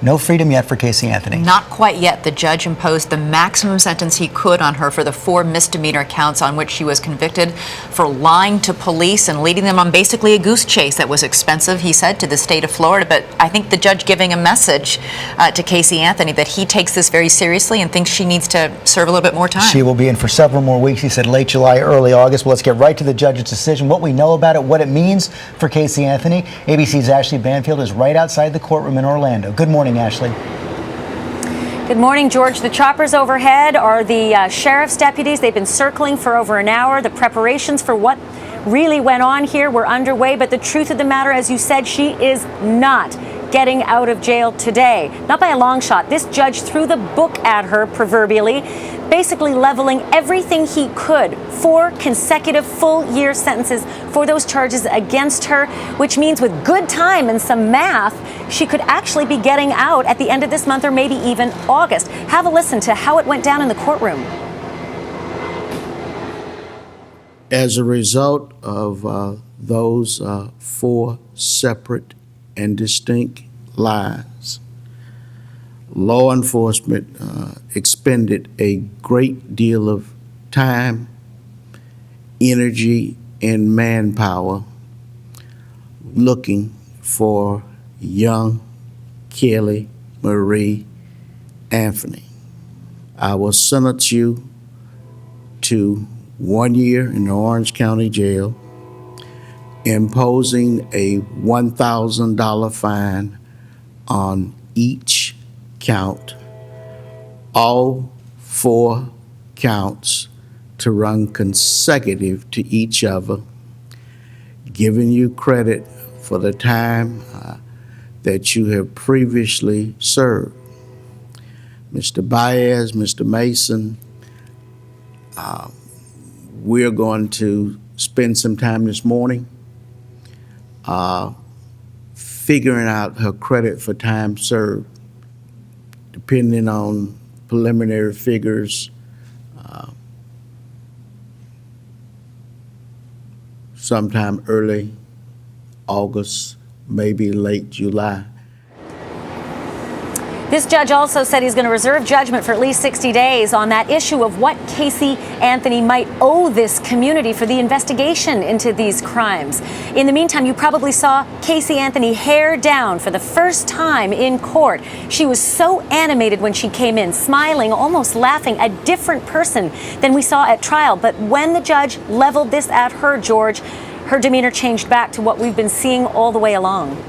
No freedom yet for Casey Anthony. Not quite yet. The judge imposed the maximum sentence he could on her for the 4 misdemeanor counts on which she was convicted for lying to police and leading them on basically a goose chase that was expensive, he said, to the state of Florida. But I think the judge giving a message to Casey Anthony that he takes this very seriously and thinks she needs to serve a little bit more time. She will be in for several more weeks. He said late July, early August. Well, let's get right to the judge's decision, what we know about it, what it means for Casey Anthony. ABC's Ashley Banfield is right outside the courtroom in Orlando. Good morning, Ashley. Good morning, George. The choppers overhead are the sheriff's deputies. They've been circling for over an hour. The preparations for what really went on here were underway. But the truth of the matter, as you said, she is not getting out of jail today. Not by a long shot. This judge threw the book at her, proverbially, basically leveling everything he could. 4 consecutive full-year sentences for those charges against her, which means with good time and some math, she could actually be getting out at the end of this month or maybe even August. Have a listen to how it went down in the courtroom. As a result of those 4 separate and distinct lies, law enforcement expended a great deal of time, energy, and manpower looking for young Kelly Marie Anthony. I will sentence you to 1 year in the Orange County Jail, imposing a $1,000 fine on each count, all 4 counts to run consecutive to each other, giving you credit for the time that you have previously served. Mr. Baez, Mr. Mason, we're going to spend some time this morning figuring out her credit for time served, depending on preliminary figures, sometime early August, maybe late July. This judge also said he's going to reserve judgment for at least 60 days on that issue of what Casey Anthony might owe this community for the investigation into these crimes. In the meantime, you probably saw Casey Anthony hair down for the first time in court. She was so animated when she came in, smiling, almost laughing, a different person than we saw at trial. But when the judge leveled this at her, George, her demeanor changed back to what we've been seeing all the way along.